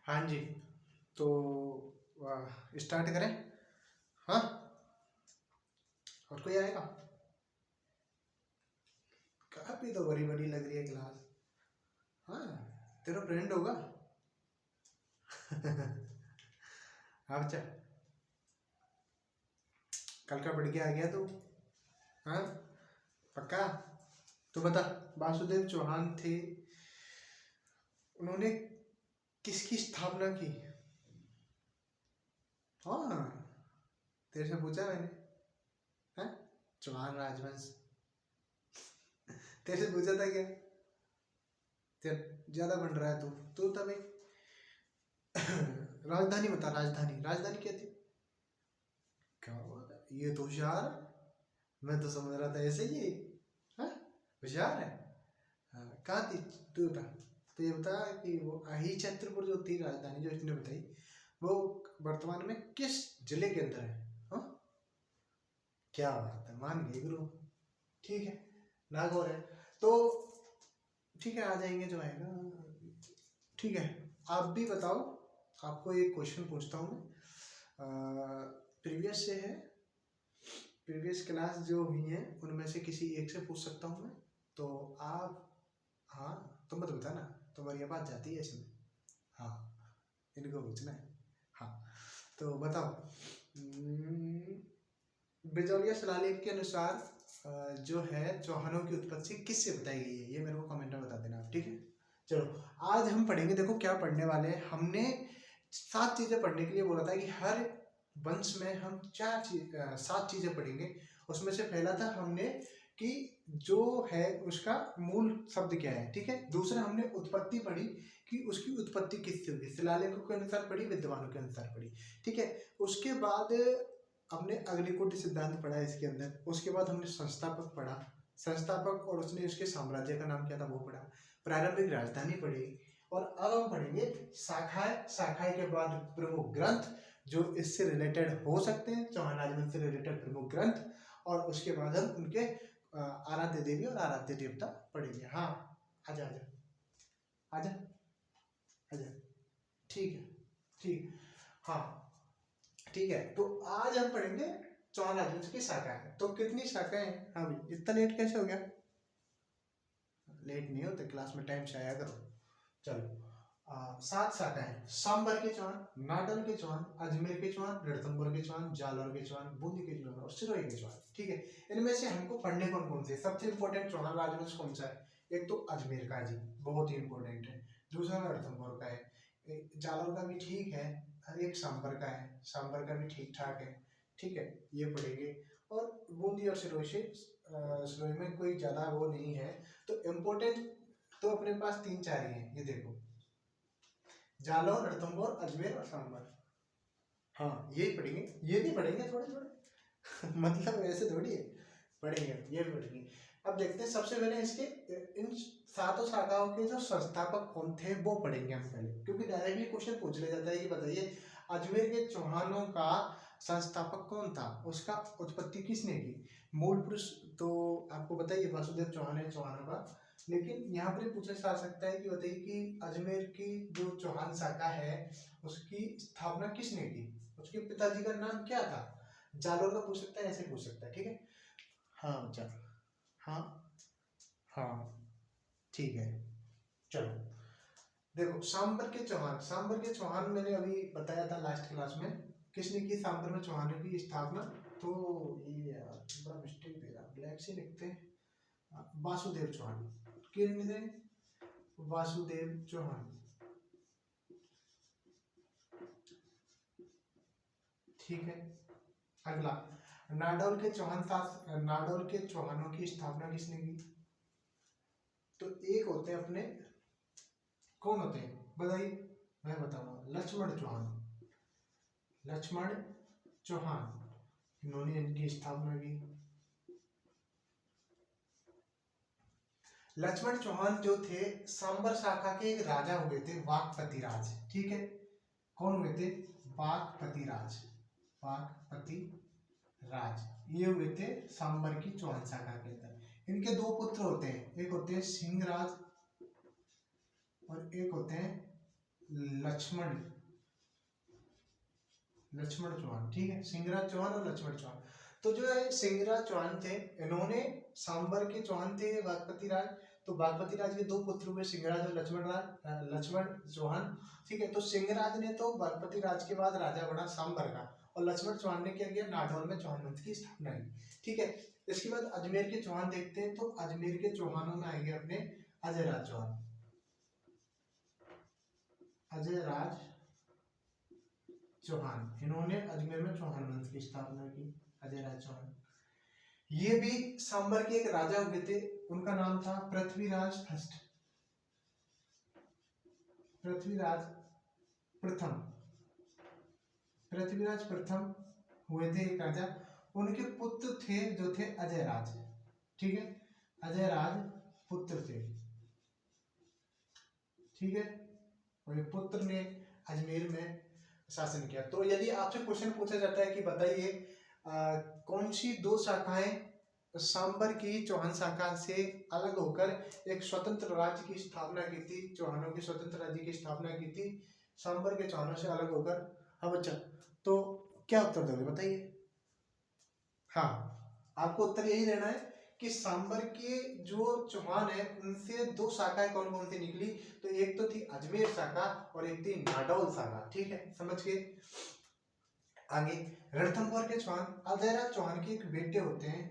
हाँ जी। तो स्टार्ट करें। हाँ, और कोई आएगा? काफी तो बड़ी बड़ी लग रही है क्लास। हाँ, तेरा फ्रेंड होगा। अब चल, कल का पढ़ के आ गया तू? हाँ, पक्का? तो बता, वासुदेव चौहान थे, उन्होंने किसकी स्थापना की? हाँ, तेरे से पूछा मैंने। हाँ, चौहान राजवंश। तेरे से पूछा था क्या? तेरे ज्यादा बन रहा है तू। तू तभी राजधानी बता, राजधानी राजधानी क्या थी? क्या बात है, ये तो होशियार है। मैं तो समझ रहा था ऐसे ही। हाँ, होशियार है। हाँ, कहाँ थी? तू बता। तो ये बता कि वो अही छत्रपुर जो थी राजधानी, जो इसने बताई, वो वर्तमान में किस जिले के अंदर है? हाँ, क्या बात है, मान गए गुरु। ठीक है, नागौर है तो। ठीक है, आ जाएंगे जो आएगा। ठीक है, आप भी बताओ। आपको एक क्वेश्चन पूछता हूँ मैं, प्रीवियस से है। प्रीवियस क्लास जो हुई है उनमें से किसी एक से पूछ सकता हूँ मैं। तो आप, हाँ, तुम मत बताना, तुम्हारी आवाज जाती है इसमें। हाँ, इनको पूछना है। हाँ, तो बताओ। बिजौलिया शिलालेख के अनुसार जो है चौहानों की उत्पत्ति किससे बताई गई है? ये मेरे को कमेंट में बता देना आप, ठीक है? चलो, आज हम पढ़ेंगे। देखो क्या पढ़ने वाले हैं। हमने 7 चीजें पढ़ने के लिए बोला था कि हर वंश में हम 7 चीजें पढ़ेंगे। उसमें से पहला था हमने कि जो है उसका मूल शब्द क्या है, ठीक है? दूसरा हमने उत्पत्ति पढ़ी कि उसकी उत्पत्ति किससे हुई, शिलालेखों के अनुसार पढ़ी, विद्वानों के अनुसार पढ़ी, ठीक है? उसके बाद हमने अग्निकुंड सिद्धांत पढ़ा इसके अंदर। उसके बाद हमने संस्थापक पढ़ा, संस्थापक और उसने उसके साम्राज्य का नाम क्या था वो पढ़ा। प्रारंभिक राजधानी पढ़ी। और अब हम पढ़ेंगे शाखाएं। शाखाएं के बाद प्रमुख ग्रंथ जो इससे रिलेटेड हो सकते हैं, चौहान राजवंश से रिलेटेड प्रमुख ग्रंथ। और उसके बाद हम उनके आराध्य देवी और आराध्य देवता पढ़ेंगे। हाँ, आजा आजा आजा आजा। ठीक है, ठीक। हाँ, ठीक है, तो आज हम पढ़ेंगे चौहान राजवंश की शाखाएं। तो कितनी शाखाएं हैं? हाँ भाई, इतना लेट कैसे हो गया? लेट नहीं होते, क्लास में टाइम से आया करो। चलो, 7 शाखाएं। सांबर के चौहान, नाडल के चौहान, अजमेर के चौहान, रणथंभौर के चौहान, जालौर के चौहान, बूंदी के चौहान और सिरोही के चौहान, ठीक है? इनमें से हमको पढ़ने कौन कौन से? सबसे इंपॉर्टेंट चौहान राजवंश कौन सा है? एक तो अजमेर का जी, बहुत ही इंपॉर्टेंट है। दूसरा रणथंभौर का है। जालौर का भी ठीक है। एक सांबर का है, सांबर का भी ठीक ठाक है, ठीक है? ये पढ़ेंगे। और बूंदी और सिरोही से सिरोही में कोई ज्यादा वो नहीं है। तो इम्पोर्टेंट तो अपने पास 3-4 ही हैं, ये देखो, जालौर, रणथंभौर, अजमेर और सांबर। हाँ, ये पढ़ेंगे, ये भी पढ़ेंगे थोड़े थोड़े। मतलब ऐसे थोड़ी है, पढ़ेंगे, ये भी पढ़ेंगे। अब देखते हैं, सबसे पहले इसके इन 7 शाखाओं के जो संस्थापक कौन थे वो पढ़ेंगे हम पहले, क्योंकि डायरेक्टली क्वेश्चन पूछ लिया जाता है कि बताइए अजमेर के चौहानों का संस्थापक कौन था, उसका उत्पत्ति किसने की? मूल पुरुष तो आपको बताइए वासुदेव चौहान है चौहानों का। लेकिन यहाँ पर पूछा जा सकता है कि बताइए कि अजमेर की जो चौहान शाखा है उसकी स्थापना किसने की, उसके पिताजी का नाम क्या था? जालोर का पूछ सकता है, ऐसे पूछ सकता है, ठीक है? हाँ चल, हाँ हाँ, ठीक है। चलो, देखो, सांबर के चौहान, सांबर के चौहान मैंने अभी बताया था लास्ट क्लास में, किसने की सांबर में चौहानों की स्थापना? तो ये यार बड़ा मिस्टेक दे रहा, ब्लैक से लिखते हैं। वासुदेव चौहान। किसने? वासुदेव चौहान, ठीक है। अगला, नाडौल के चौहान नाडौल के चौहानों की स्थापना किसने की? तो एक होते हैं अपने, कौन होते हैं बताइए? मैं बताऊंगा, लक्ष्मण चौहान। लक्ष्मण चौहान, इन्होंने इनकी स्थापना की। लक्ष्मण चौहान जो थे सांबर शाखा के एक राजा हुए थे, वाकपति राज, ठीक है? कौन हुए थे? वाकपति राज, वाकपति राज, ये हुए थे सांबर की चौहान शाखा के अंदर। इनके 2 पुत्र होते हैं, एक होते हैं सिंहराज और एक होते हैं लक्ष्मण चौहान, ठीक है, सिंगराज चौहान और लक्ष्मण चौहान। तो जो है सिंगराज चौहान थे, इन्होंने सांबर के चौहान थे बागपति राज, तो बागपति राज के दो पुत्र हुए सिंगराज और लक्ष्मण चौहान, ठीक है। तो सिंगराज ने तो बागपति राज के बाद राजा बना सांबर का, और लक्ष्मण चौहान ने क्या किया, नाडौल में चौहान वंश की स्थापना की, ठीक है। इसके बाद अजमेर के चौहान देखते हैं, तो अजमेर के चौहानों में आएंगे अपने अजय राज चौहान, अजय राज चौहान, इन्होंने अजमेर में चौहान वंश की स्थापना की, अजय राज चौहान। ये भी सांबर के एक राजा हुए थे, उनका नाम था पृथ्वीराज फर्स्ट, पृथ्वीराज प्रथम, पृथ्वीराज प्रथम हुए थे एक राजा। उनके पुत्र थे जो थे अजय राज, ठीक है, अजय राज पुत्र थे, ठीक है। और ये पुत्र ने अजमेर में शासन किया। तो यदि आपसे क्वेश्चन पूछा जाता है कि बताइए कौन सी दो शाखाएं सांबर की चौहान शाखा से अलग होकर एक स्वतंत्र राज्य की स्थापना की थी, चौहानों के स्वतंत्र राज्य की स्थापना की थी सांबर के चौहानों से अलग होकर। हाँ बच्चा, तो क्या उत्तर दोगे बताइए। हाँ, आपको उत्तर यही देना है कि सांबर के जो चौहान है उनसे दो शाखाएं कौन कौन सी निकली, तो एक तो थी अजमेर शाखा और एक थी नाडौल शाखा, ठीक है, समझ गए। आगे रणथंभौर के चौहान, अजयराज चौहान के एक बेटे होते हैं,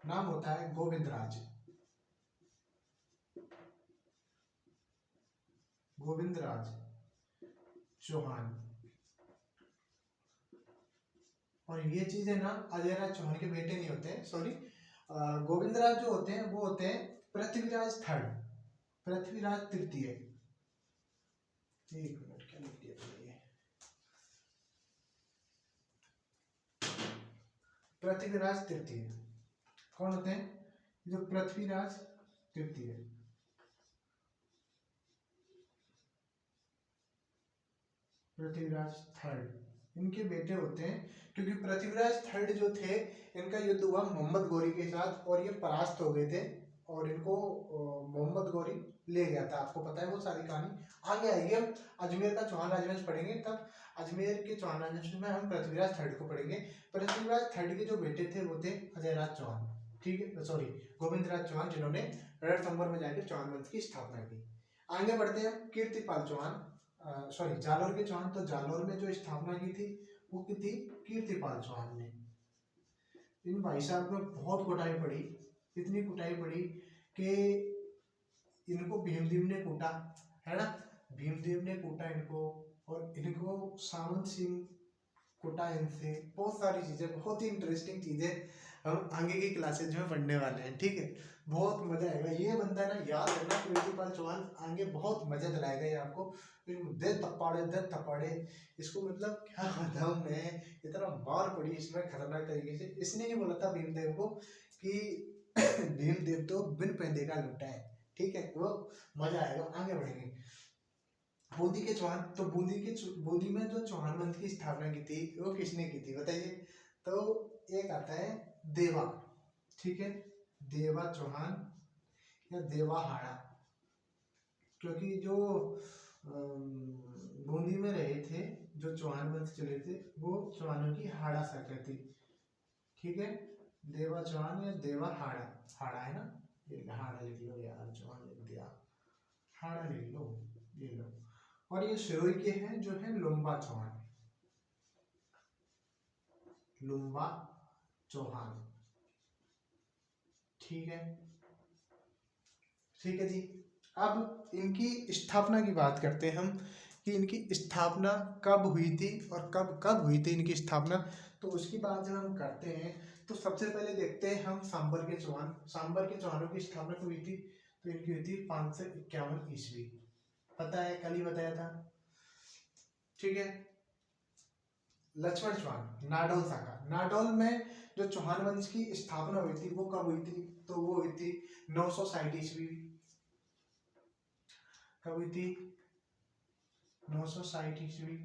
नाम होता है गोविंदराज, गोविंदराज चौहान। और ये चीजें ना अजयराज चौहान के बेटे नहीं होते हैं, सॉरी, गोविंदराज जो होते हैं वो होते हैं पृथ्वीराज थर्ड, पृथ्वीराज तृतीय। एक मिनट, क्या लिख दिया ये, पृथ्वीराज तृतीय कौन होते हैं, जो पृथ्वीराज तृतीय, पृथ्वीराज थर्ड इनके बेटे होते हैं। क्योंकि पृथ्वीराज थर्ड जो थे इनका युद्ध हुआ मोहम्मद गोरी के साथ और ये परास्त हो गए थे, और इनको मोहम्मद गोरी ले गया था, आपको पता है वो सारी कहानी। आगे आएगी, हम अजमेर का चौहान राजवंश पढ़ेंगे, तब अजमेर के चौहान राजवंश में हम पृथ्वीराज थर्ड को पढ़ेंगे। पृथ्वीराज थर्ड के जो बेटे थे वो थे अजयराज चौहान, ठीक है, सॉरी, गोविंदराज चौहान, जिन्होंने रणथंभौर में जाकर चौहान वंश की स्थापना की। आगे बढ़ते हैं कीर्तिपाल चौहान, सॉरी जालोर के चौहान। तो जालोर में जो स्थापना की थी वो की थी कीर्तिपाल चौहान ने। इन भाई साहब ने बहुत कुटाई पड़ी, इतनी कुटाई पड़ी कि इनको भीमदेव ने कूटा, है ना, भीमदेव ने कूटा इनको, और इनको सावंत सिंह कूटा, इनसे बहुत सारी चीजें, बहुत ही इंटरेस्टिंग चीजें हम आगे की क्लासेज में पढ़ने वाले हैं, ठीक है, बहुत मजा आएगा। ये बंदा ना याद रखना, कीर्तिपाल चौहान, आगे बहुत मजा दिलाएगा ये आपको। दे थप्पाड़े, इसको मतलब क्या बताऊं मैं, इतना मार पड़ी इसमें खतरनाक तरीके से। इसने ये बोला था भीमदेव को कि भीमदेव तो बिन पैदे का लुटा है, ठीक है, वो मजा आएगा। आगे बढ़ेंगे, बूंदी के चौहान। तो बूंदी में जो चौहान वंश की स्थापना की थी वो किसने की थी बताइए। तो एक आता है देवा, ठीक है, देवा चौहान या देवा हाड़ा, क्योंकि जो बूंदी में रहे थे, जो चौहान वंश चले थे, वो चौहानों की हाड़ा शाखा थी, ठीक है, देवा चौहान या देवा हाड़ा, हाड़ा है ना, ये हाड़ा लिख लो यार, चौहान लिख दिया, हाड़ा लिख लो, ये लो। और ये सिरोही के हैं जो है लुम्बा चौहान, लुम्बा चौहान, ठीक है, ठीक है जी। अब इनकी स्थापना की बात करते हैं हम, कि इनकी स्थापना कब हुई थी और कब कब हुई थी इनकी स्थापना। तो उसकी बात जब हम करते हैं तो सबसे पहले देखते हैं हम सांबर के चौहान। सांबर के चौहानों की स्थापना हुई थी, तो इनकी हुई थी 551 ईस्वी, पता है, कल ही बताया था, ठीक है। लक्ष्मण चौहान नाडौल शाखा, नाडौल में जो चौहान वंश की स्थापना हुई थी वो कब हुई थी, तो वो हुई थी 960 ईस्वी, कब हुई थी, 960 ईस्वी।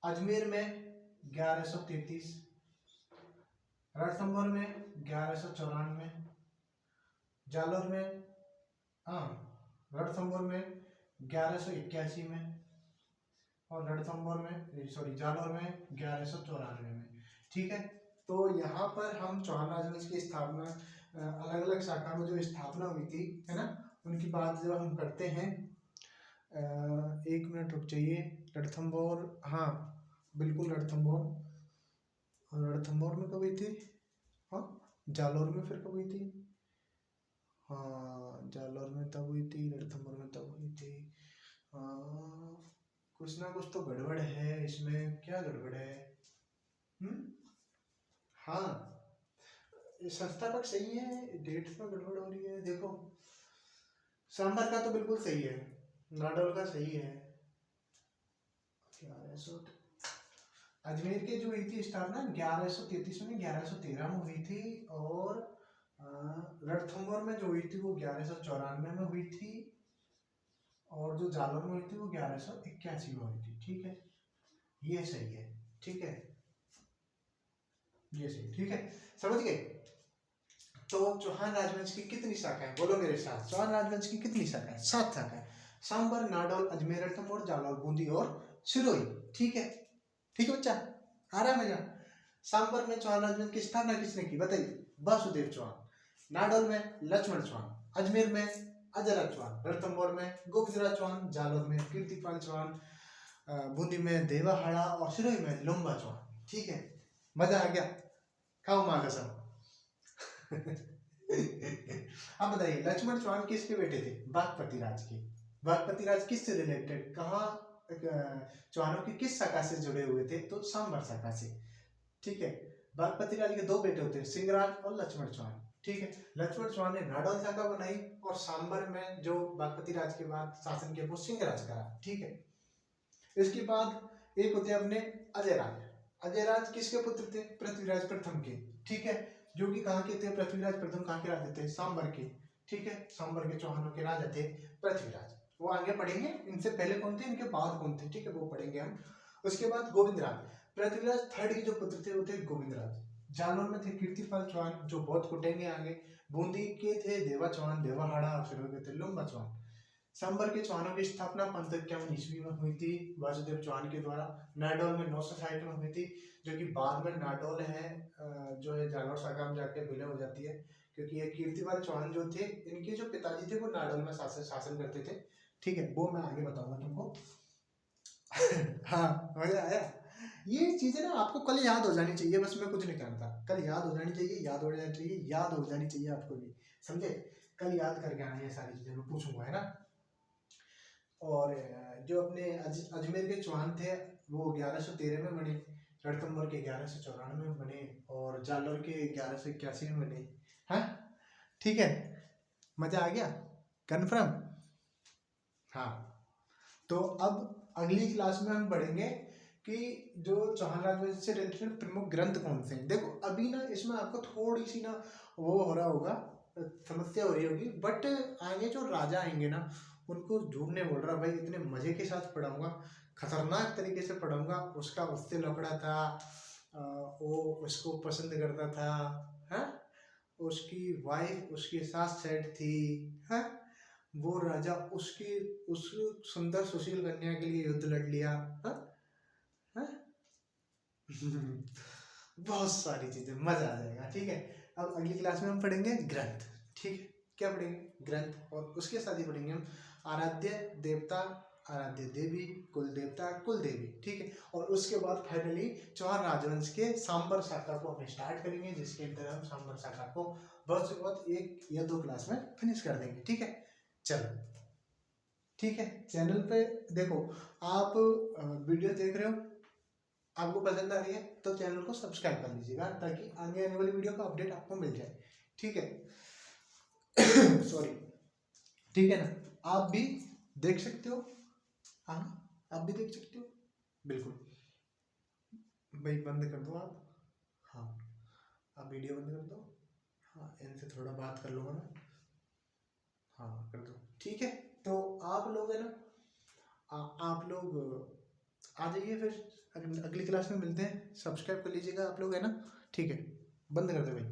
अजमेर में 1133, रणथंभौर में 1194, जालोर में, हाँ, रणथंभौर में 1181 में, और रणथंभौर में सॉरी जालौर में 1194 में। ठीक है, तो यहाँ पर हम चौहान राजवंश की स्थापना अलग अलग शाखा में जो स्थापना हुई थी, है ना, उनकी बात जब हम करते हैं। एक मिनट रुक जाइए। रणथंभौर, हाँ बिल्कुल रणथंभौर, रणथंभौर में कब हुई थी? हाँ, जालौर में फिर कब हुई थी? हाँ, जालौर में तब हुई थी, रणथंभौर में तब हुई थी। कुछ ना कुछ तो गड़बड़ है इसमें, क्या गड़बड़ है? हाँ, संस्थापक सही है, डेट्स में गड़बड़ हो रही है। देखो, सांभर का तो बिल्कुल सही है, नाडोल का सही है। अजमेर के जो हुई थी स्थापना 1133 में, 1113 में हुई थी, और रणथंभौर में जो हुई थी वो 1194 में हुई थी, और जो जालौर में हुई थी वो 1181 में हुई थी। ठीक है, ये सही है। ठीक है, ये सही, ठीक है, समझ गए? तो चौहान राजवंश की कितनी शाखाएं, बोलो मेरे साथ, चौहान राजवंश की कितनी शाखाएं? 7 शाखाएं। सांबर, नाडौल, अजमेर, रणथंभौर, जालौर, बूंदी और सिरोही। ठीक है, ठीक है बच्चा, आ रहा है मजा? सांबर में चौहान राजवंश की स्थापना किसने की, बताइए? वासुदेव चौहान। नाडौल में लक्ष्मण चौहान, अजमेर में अजयराज चौहान, रणथंभौर में गोविंदराज चौहान, जालौर में कीर्तिपाल चौहान, बूंदी में देवाहाड़ा, और सिरोही में लुम्बा चौहान। ठीक है, मजा आ गया? खाओ माँ कसम। अब बताइए, लक्ष्मण चौहान किसके बेटे थे? बागपति राज के। बागपति राज किससे रिलेटेड, कहाँ चौहानों की किस शाखा से जुड़े हुए थे? तो सांबर शाखा से। ठीक है, बागपति राज के 2 बेटे होते हैं, सिंहराज और लक्ष्मण चौहान। ठीक है, लक्ष्मण चौहान ने नाडौल शाखा बनाई, और सांबर में जो बागपति राज के बाद शासन किया वो सिंहराज करा। ठीक है, इसके बाद एक होते अपने अजयराज। अजयराज किसके पुत्र थे? पृथ्वीराज प्रथम के। ठीक है, जो कि कहाँ के थे? पृथ्वीराज प्रथम कहाँ के राजा थे? सांबर के। ठीक है, सांबर के चौहानों के राजा थे पृथ्वीराज। वो आगे पढ़ेंगे, इनसे पहले कौन थे, इनके बाद कौन थे। ठीक है, वो पढ़ेंगे हम। उसके बाद गोविंदराज, पृथ्वीराज थर्ड के जो पुत्र थे वो थे गोविंदराज। जालौर में थे कीर्तिपाल चौहान, जो बहुत कुटेंगे आगे। बूंदी के थे देवा चौहान, देवाहाड़ा, और फिर थे लुम्बा चौहान। सांबर के चौहानों की स्थापना 551 ईस्वी में हुई थी वासुदेव चौहान के द्वारा। नाडौल में 960 में हुई थी, जो कि बाद में नाडौल है जो है जालौर शाखा में जाके विलय हो जाती है, क्योंकि ये कीर्तिपाल चौहान जो थे, इनके जो पिताजी थे वो नाडौल में शासन करते थे। ठीक है, वो मैं आगे बताऊंगा तुमको। हाँ, मजा आया? ये चीजें ना आपको कल याद हो जानी चाहिए, बस मैं कुछ नहीं करता, कल याद हो जानी चाहिए, याद हो जानी चाहिए, याद हो जानी चाहिए आपको भी, समझे? कल याद करके आना ये सारी चीजें, मैं पूछूंगा, है ना? और जो अपने अजमेर के चौहान थे वो 1113 में बने, रणथंभौर के 1194 में बने, और जालौर के 1181 में बने। हाँ, ठीक है, मजा आ गया? कन्फर्म? हाँ, तो अब अगली क्लास में हम पढ़ेंगे कि जो चौहान राजवंश से रिलेटेड प्रमुख ग्रंथ कौन से हैं। देखो अभी ना इसमें आपको थोड़ी सी ना वो हो रहा होगा, समस्या हो रही होगी, बट आगे जो राजा आएंगे ना उनको झूठ नहीं बोल रहा भाई, इतने मजे के साथ पढ़ाऊंगा, खतरनाक तरीके से पढ़ाऊंगा। उसका उससे लफड़ा था, वो उसको पसंद करता था, है? उसकी वाइफ उसके साथ सेट थी, है? वो राजा उसकी उस सुंदर सुशील कन्या के लिए युद्ध लड़ लिया, है? है? बहुत सारी चीजें, मजा आ जाएगा। ठीक है, अब अगली क्लास में हम पढ़ेंगे ग्रंथ। ठीक है, क्या पढ़ेंगे? ग्रंथ, और उसके साथ ही पढ़ेंगे हम आराध्य देवता, आराध्य देवी, कुल देवता, कुल देवी। ठीक है, और उसके बाद फाइनली चौहान राजवंश के सांबर शाखा को हम स्टार्ट करेंगे, जिसके अंदर हम सांबर शाखा को बहुत से बहुत 1 या 2 क्लास में फिनिश कर देंगे। ठीक है, चलो ठीक है। चैनल पे देखो, आप वीडियो देख रहे हो, आपको पसंद आ रही है तो चैनल को सब्सक्राइब कर लीजिएगा, ताकि आगे आने वाली वीडियो का अपडेट आपको मिल जाए। ठीक है? सॉरी, ठीक है ना? आप भी देख सकते हो, हाँ आप भी देख सकते हो, बिल्कुल भाई। बंद कर दो आप, हाँ आप वीडियो बंद कर दो, हाँ इनसे थोड़ा बात कर लूँगा मैं, हाँ कर दो। ठीक है, तो आप लोग है ना, आप लोग आ जाइए, फिर अगली क्लास में मिलते हैं। सब्सक्राइब कर लीजिएगा आप लोग, है ना? ठीक है, बंद कर दो भाई।